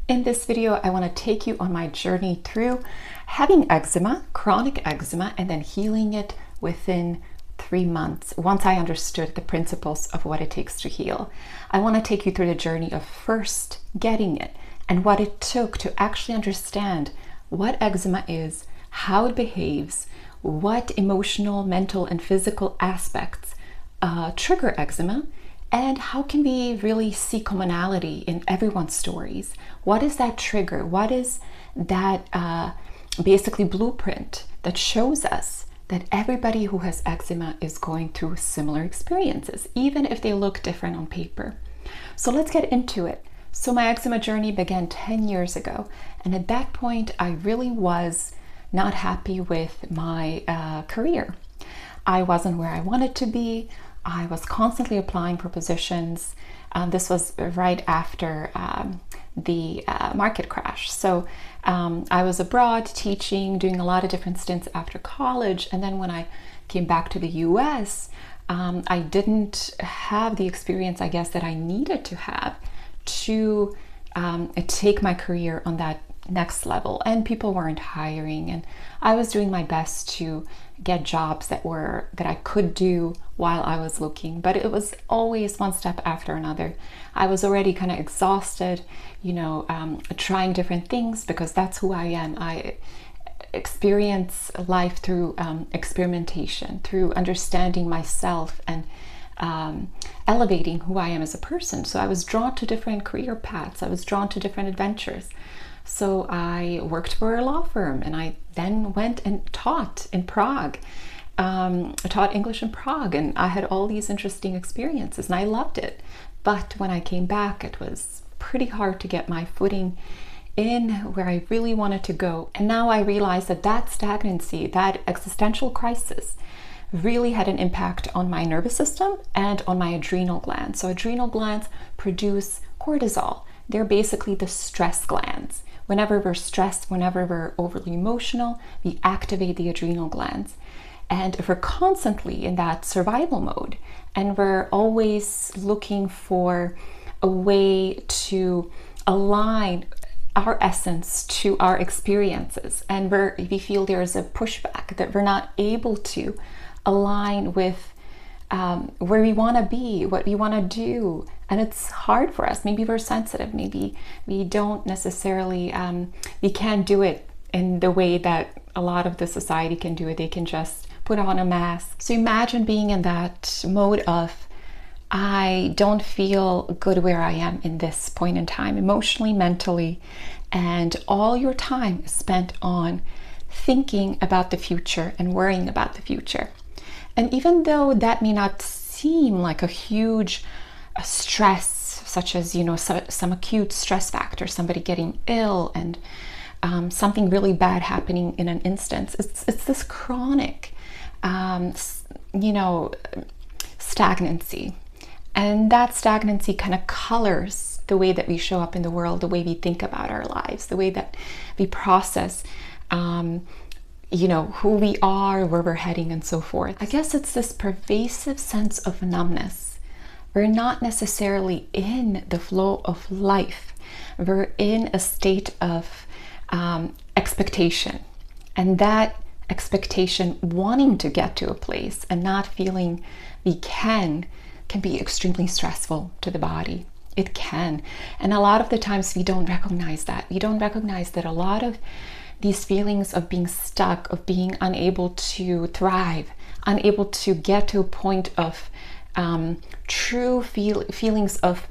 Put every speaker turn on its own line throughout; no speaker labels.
In this video, I want to take you on my journey through having eczema, chronic eczema, and then healing it within 3 months, once I understood the principles of what it takes to heal. I want to take you through the journey of first getting it and what it took to actually understand what eczema is, how it behaves, what emotional, mental, and physical aspects trigger eczema, and how can we really see commonality in everyone's stories. What is that trigger? What is that basically blueprint that shows us that everybody who has eczema is going through similar experiences, even if they look different on paper? So let's get into it. So my eczema journey began 10 years ago, and at that point I really was not happy with my career. I wasn't where I wanted to be. I was constantly applying for positions. This was right after the market crash. So I was abroad teaching, doing a lot of different stints after college. And then when I came back to the US, I didn't have the experience, I guess, that I needed to have to take my career on that next level. And people weren't hiring, and I was doing my best to get jobs that I could do while I was looking, but it was always one step after another. I was already kind of exhausted, trying different things, because that's who I am. I experience life through experimentation, through understanding myself and elevating who I am as a person. So I was drawn to different career paths. I was drawn to different adventures. So I worked for a law firm, and I then went and taught in Prague. I taught English in Prague, and I had all these interesting experiences, and I loved it. But when I came back, it was pretty hard to get my footing in where I really wanted to go. And now I realize that stagnancy, that existential crisis, really had an impact on my nervous system and on my adrenal glands. So adrenal glands produce cortisol. They're basically the stress glands. Whenever we're stressed, whenever we're overly emotional, we activate the adrenal glands. And if we're constantly in that survival mode, and we're always looking for a way to align our essence to our experiences, and we feel there's a pushback, that we're not able to align with where we want to be, what we want to do, and it's hard for us. Maybe we're sensitive, maybe we don't necessarily, we can't do it in the way that a lot of the society can do it. They can just put on a mask. So imagine being in that mode of, I don't feel good where I am in this point in time, emotionally, mentally, and all your time is spent on thinking about the future and worrying about the future. And even though that may not seem like a huge stress, such as, some acute stress factor, somebody getting ill and something really bad happening in an instance, it's this chronic, stagnancy. And that stagnancy kind of colors the way that we show up in the world, the way we think about our lives, the way that we process who we are, where we're heading, and so forth. I guess it's this pervasive sense of numbness. We're not necessarily in the flow of life. We're in a state of expectation. And that expectation, wanting to get to a place and not feeling we can be extremely stressful to the body. It can. And a lot of the times we don't recognize that. We don't recognize that a lot of these feelings of being stuck, of being unable to thrive, unable to get to a point of true feelings of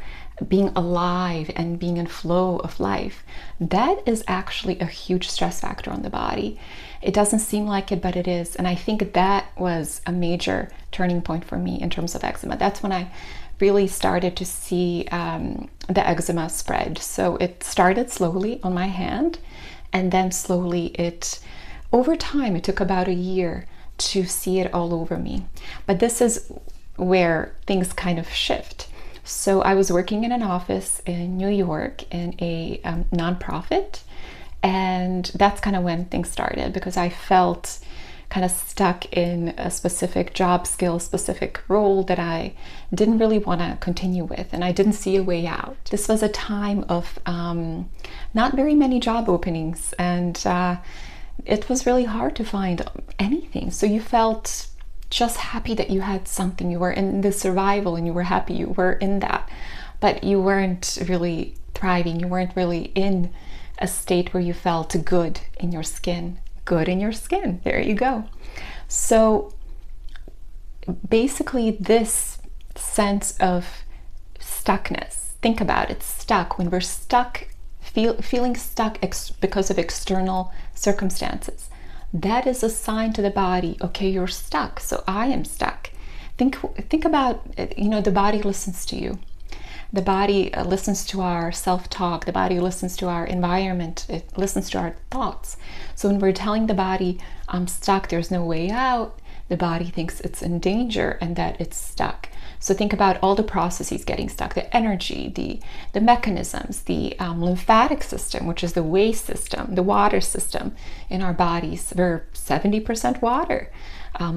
being alive and being in flow of life, that is actually a huge stress factor on the body. It doesn't seem like it, but it is. And I think that was a major turning point for me in terms of eczema. That's when I really started to see the eczema spread. So it started slowly on my hand, and then slowly over time, it took about a year to see it all over me. But this is where things kind of shift. So I was working in an office in New York in a nonprofit, and that's kind of when things started, because I felt kind of stuck in a specific job skill, specific role that I didn't really want to continue with, and I didn't see a way out. This was a time of not very many job openings, and it was really hard to find anything. So you felt just happy that you had something. You were in the survival and you were happy you were in that, but you weren't really thriving. You weren't really in a state where you felt good in your skin. Good in your skin. There you go. So basically, this sense of stuckness, think about it, stuck. When we're stuck, feeling stuck because of external circumstances, that is a sign to the body, okay, you're stuck, so I am stuck. Think about, the body listens to you. The body listens to our self-talk. The body listens to our environment. It listens to our thoughts. So when we're telling the body, I'm stuck, there's no way out, the body thinks it's in danger and that it's stuck. So think about all the processes getting stuck, the energy, the mechanisms, the lymphatic system, which is the waste system, the water system in our bodies. We're 70% water.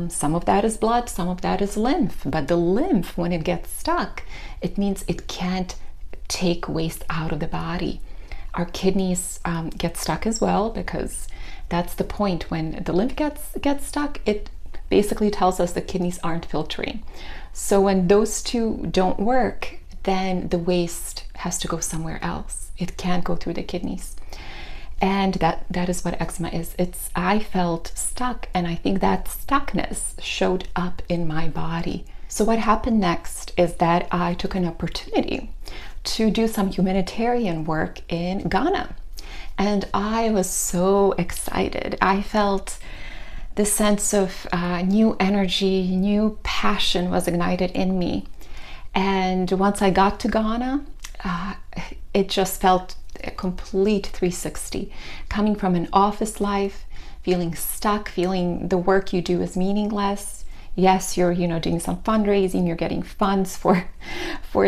Some of that is blood, some of that is lymph. But the lymph, when it gets stuck, it means it can't take waste out of the body. Our kidneys get stuck as well, because that's the point. When the lymph gets stuck, it basically tells us the kidneys aren't filtering. So when those two don't work, then the waste has to go somewhere else. It can't go through the kidneys. And that is what eczema is. I felt stuck, and I think that stuckness showed up in my body. So what happened next is that I took an opportunity to do some humanitarian work in Ghana. And I was so excited. I felt this sense of new energy, new passion was ignited in me. And once I got to Ghana, it just felt a complete 360. Coming from an office life, feeling stuck, feeling the work you do is meaningless. Yes, you're doing some fundraising, you're getting funds for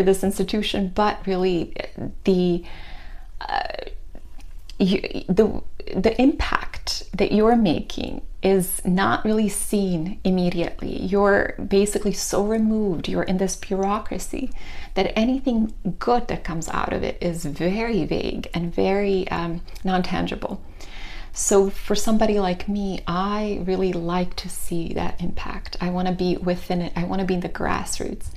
this institution, but really the impact that you're making is not really seen immediately. You're basically so removed, you're in this bureaucracy, that anything good that comes out of it is very vague and very non-tangible. So for somebody like me, I really like to see that impact. I want to be within it. I want to be in the grassroots.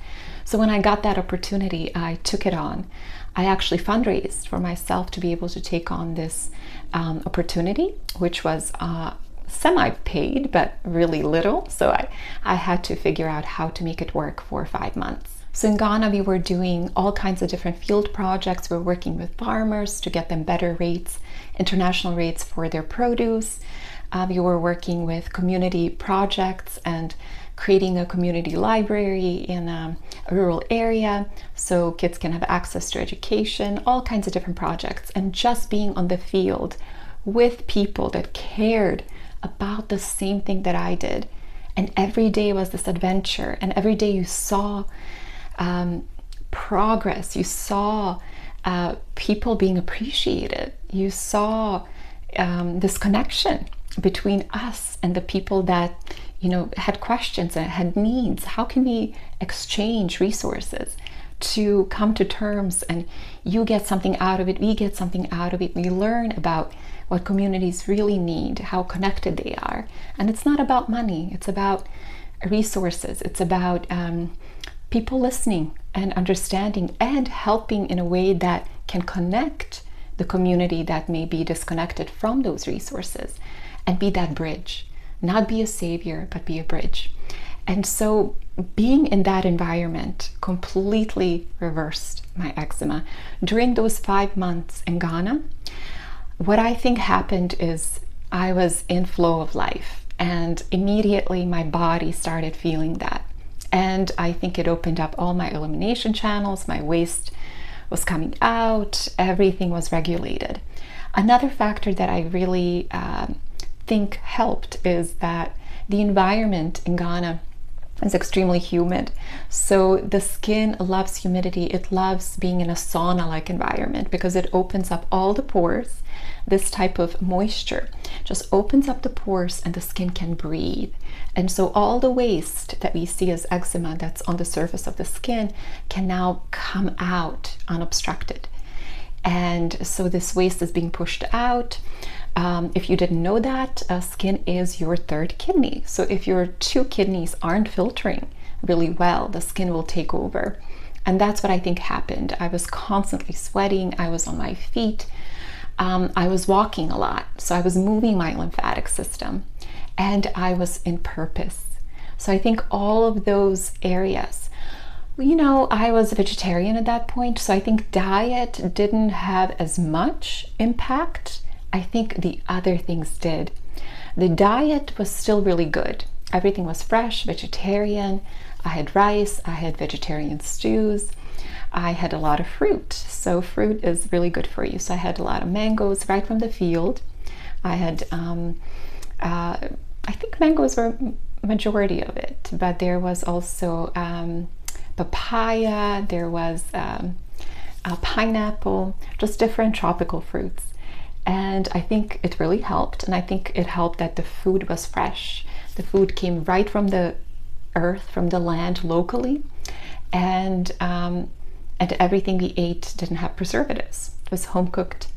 So when I got that opportunity, I took it on. I actually fundraised for myself to be able to take on this opportunity, which was semi-paid, but really little. So I had to figure out how to make it work for 5 months. So in Ghana, we were doing all kinds of different field projects. We're working with farmers to get them better rates, international rates for their produce. We were working with community projects and creating a community library in a rural area so kids can have access to education, all kinds of different projects. And just being on the field with people that cared about the same thing that I did. And every day was this adventure, and every day you saw progress, you saw people being appreciated, you saw this connection between us and the people that had questions and had needs. How can we exchange resources to come to terms, and you get something out of it, we get something out of it, we learn about what communities really need, how connected they are. And it's not about money, it's about resources, it's about people listening and understanding and helping in a way that can connect the community that may be disconnected from those resources, and be that bridge. Not be a savior, but be a bridge. And so being in that environment completely reversed my eczema. During those 5 months in Ghana, what I think happened is I was in flow of life, and immediately my body started feeling that. And I think it opened up all my elimination channels, my waste was coming out, everything was regulated. Another factor that I really think helped is that the environment in Ghana is extremely humid. So the skin loves humidity. It loves being in a sauna-like environment because it opens up all the pores. This type of moisture just opens up the pores and the skin can breathe. And so all the waste that we see as eczema that's on the surface of the skin can now come out unobstructed. And so this waste is being pushed out. If you didn't know that, skin is your third kidney. So if your two kidneys aren't filtering really well, the skin will take over. And that's what I think happened. I was constantly sweating. I was on my feet. I was walking a lot. So I was moving my lymphatic system, and I was in purpose. So I think all of those areas, you know, I was a vegetarian at that point. So I think diet didn't have as much impact. I think the other things did. The diet was still really good. Everything was fresh, vegetarian. I had rice, I had vegetarian stews, I had a lot of fruit. So fruit is really good for you. So I had a lot of mangoes right from the field. I had, I think mangoes were majority of it, but there was also papaya, there was a pineapple, just different tropical fruits. And I think it really helped. And I think it helped that the food was fresh. The food came right from the earth, from the land locally, and everything we ate didn't have preservatives. It was home cooked.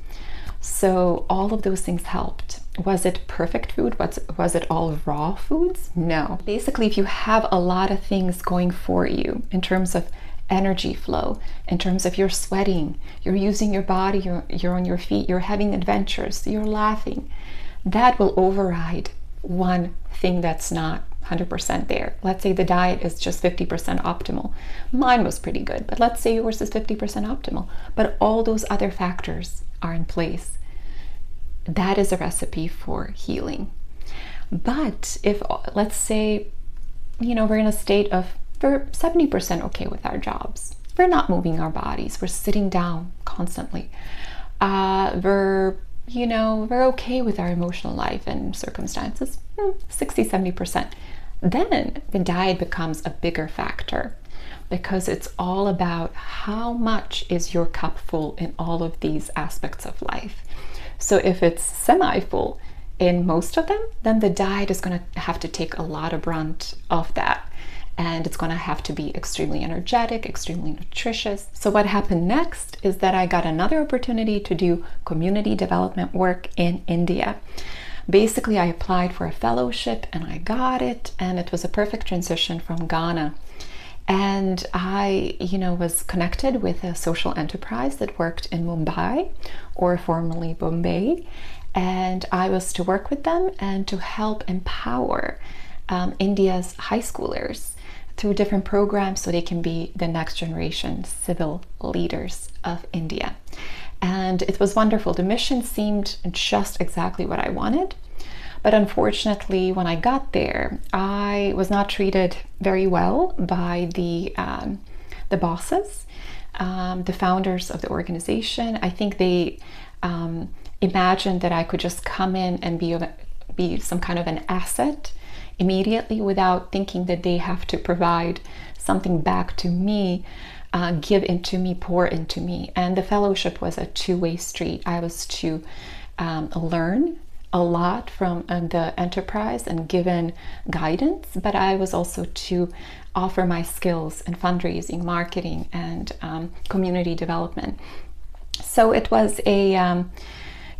So all of those things helped. Was it perfect food? Was it all raw foods? No. Basically, if you have a lot of things going for you in terms of energy flow, in terms of you're sweating, you're using your body, you're on your feet, you're having adventures, you're laughing, that will override one thing that's not 100% there. Let's say the diet is just 50% optimal. Mine was pretty good, but let's say yours is 50% optimal. But all those other factors are in place. That is a recipe for healing. But if, let's say, you know, we're in a state of, we're 70% okay with our jobs. We're not moving our bodies. We're sitting down constantly. We're okay with our emotional life and circumstances, 60, 70%. Then the diet becomes a bigger factor, because it's all about how much is your cup full in all of these aspects of life. So if it's semi-full in most of them, then the diet is going to have to take a lot of brunt of that. And it's going to have to be extremely energetic, extremely nutritious. So what happened next is that I got another opportunity to do community development work in India. Basically, I applied for a fellowship and I got it, and it was a perfect transition from Ghana. And I, was connected with a social enterprise that worked in Mumbai, or formerly Bombay. And I was to work with them and to help empower India's high schoolers through different programs so they can be the next generation civil leaders of India. And it was wonderful. The mission seemed just exactly what I wanted. But unfortunately, when I got there, I was not treated very well by the bosses, the founders of the organization. I think they imagined that I could just come in and be some kind of an asset immediately, without thinking that they have to provide something back to me, give into me, pour into me. And the fellowship was a two-way street. I was to learn a lot from the enterprise and given guidance, but I was also to offer my skills in fundraising, marketing, and community development. So it was a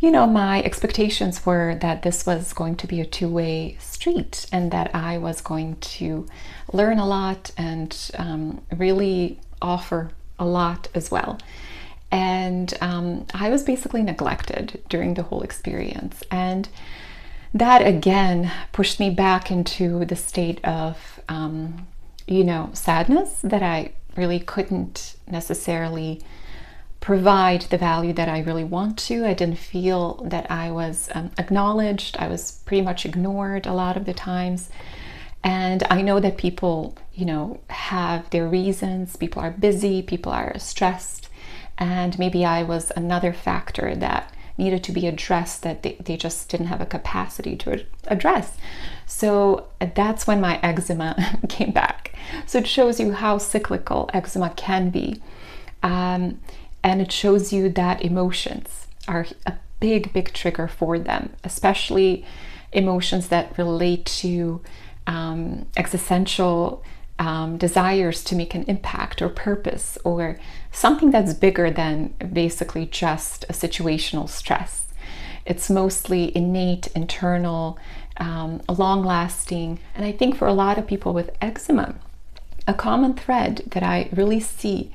my expectations were that this was going to be a two-way street, and that I was going to learn a lot and really offer a lot as well. And I was basically neglected during the whole experience. And that again pushed me back into the state of, sadness, that I really couldn't necessarily provide the value that I really want to. I didn't feel that I was acknowledged. I was pretty much ignored a lot of the times. And I know that people, have their reasons. People are busy, people are stressed. And maybe I was another factor that needed to be addressed, that they just didn't have a capacity to address. So that's when my eczema came back. So it shows you how cyclical eczema can be. And it shows you that emotions are a big, big trigger for them, especially emotions that relate to existential desires to make an impact or purpose or something that's bigger than basically just a situational stress. It's mostly innate, internal, long-lasting. And I think for a lot of people with eczema, a common thread that I really see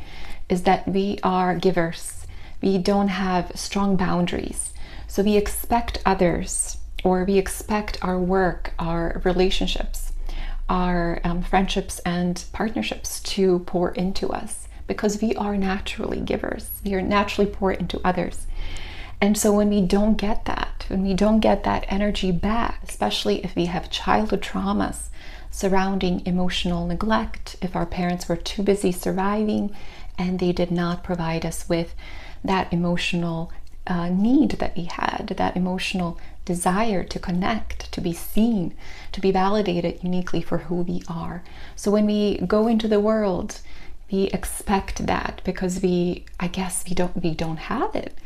is that we are givers. We don't have strong boundaries. So we expect others, or we expect our work, our relationships, our friendships and partnerships to pour into us because we are naturally givers. We are naturally pour into others. And so when we don't get that, when we don't get that energy back, especially if we have childhood traumas surrounding emotional neglect, if our parents were too busy surviving and they did not provide us with that emotional need that we had, that emotional desire to connect, to be seen, to be validated uniquely for who we are. So when we go into the world, we expect that because we don't have it.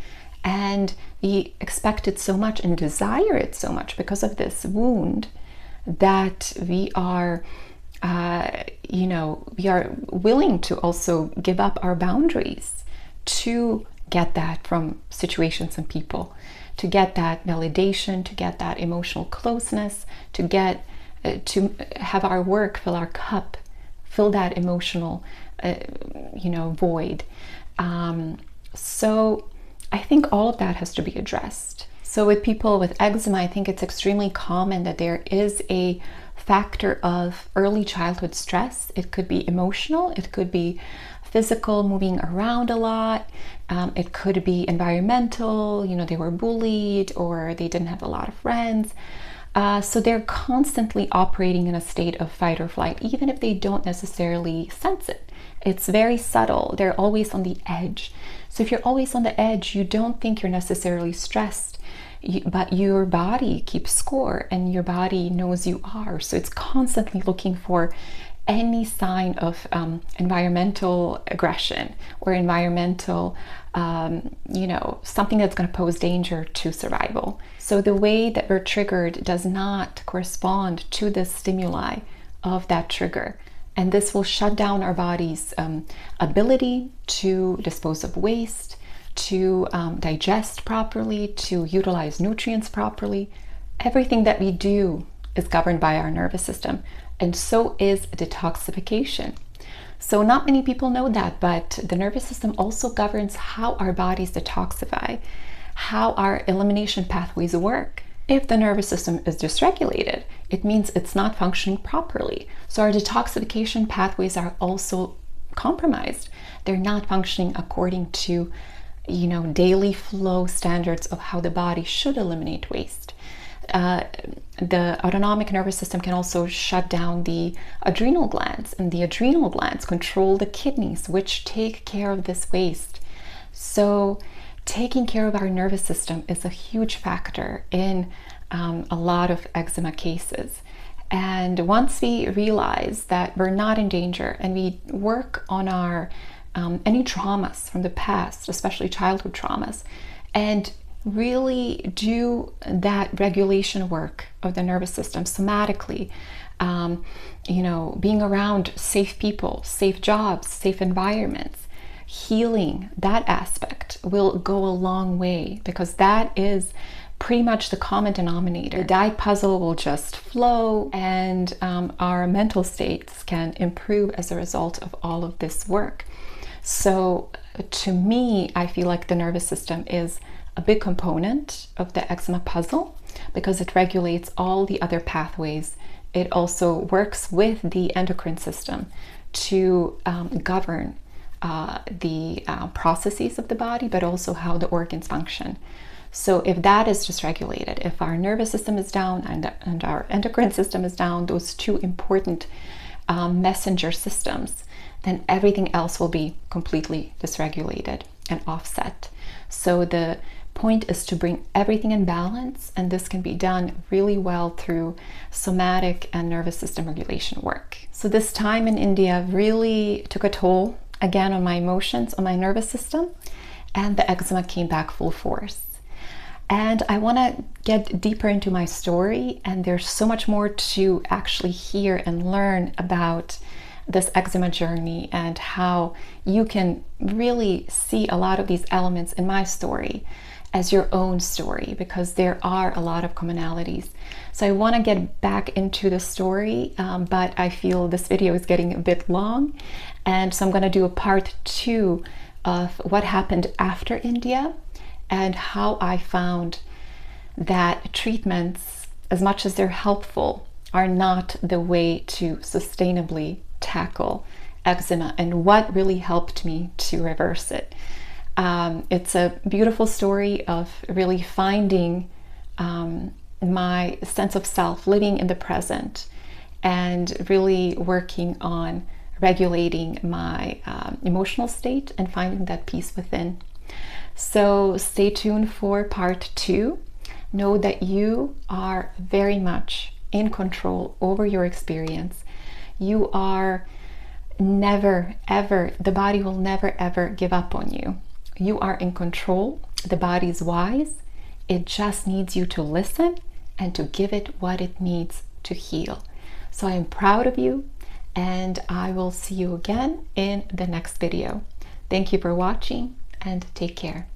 And we expect it so much and desire it so much because of this wound that we are, we are willing to also give up our boundaries to get that from situations and people, to get that validation, to get that emotional closeness, to get to have our work fill our cup, fill that emotional, void. So I think all of that has to be addressed. So with people with eczema, I think it's extremely common that there is a factor of early childhood stress. It could be emotional, it could be physical, moving around a lot. It could be environmental, they were bullied or they didn't have a lot of friends. So they're constantly operating in a state of fight or flight, even if they don't necessarily sense it. It's very subtle. They're always on the edge. So if you're always on the edge, you don't think you're necessarily stressed, but your body keeps score and your body knows you are. So it's constantly looking for any sign of environmental aggression or environmental, something that's going to pose danger to survival. So the way that we're triggered does not correspond to the stimuli of that trigger. And this will shut down our body's ability to dispose of waste, to digest properly, to utilize nutrients properly. Everything that we do is governed by our nervous system, and so is detoxification. So not many people know that, but the nervous system also governs how our bodies detoxify, how our elimination pathways work. If the nervous system is dysregulated, it means it's not functioning properly. So our detoxification pathways are also compromised. They're not functioning according to, daily flow standards of how the body should eliminate waste. The autonomic nervous system can also shut down the adrenal glands, and the adrenal glands control the kidneys, which take care of this waste. So taking care of our nervous system is a huge factor in a lot of eczema cases. And once we realize that we're not in danger and we work on our any traumas from the past, especially childhood traumas, and really do that regulation work of the nervous system somatically, being around safe people, safe jobs, safe environments, healing that aspect will go a long way, because that is pretty much the common denominator. The diet puzzle will just flow, and our mental states can improve as a result of all of this work. So to me, I feel like the nervous system is a big component of the eczema puzzle because it regulates all the other pathways. It also works with the endocrine system to govern the processes of the body, but also how the organs function. So if that is dysregulated, if our nervous system is down and our endocrine system is down, those two important messenger systems, then everything else will be completely dysregulated and offset. So the point is to bring everything in balance, and this can be done really well through somatic and nervous system regulation work. So this time in India really took a toll again on my emotions, on my nervous system, and the eczema came back full force. And I want to get deeper into my story, and there's so much more to actually hear and learn about this eczema journey and how you can really see a lot of these elements in my story as your own story, because there are a lot of commonalities. So I want to get back into the story, but I feel this video is getting a bit long, and so I'm going to do a part 2 of what happened after India and how I found that treatments, as much as they're helpful, are not the way to sustainably tackle eczema, and what really helped me to reverse it. It's a beautiful story of really finding my sense of self, living in the present, and really working on regulating my emotional state and finding that peace within. So stay tuned for part 2. Know that you are very much in control over your experience. You are never, ever, the body will never, ever give up on you. You are in control. The body's wise. It just needs you to listen and to give it what it needs to heal. So I am proud of you, and I will see you again in the next video. Thank you for watching, and take care.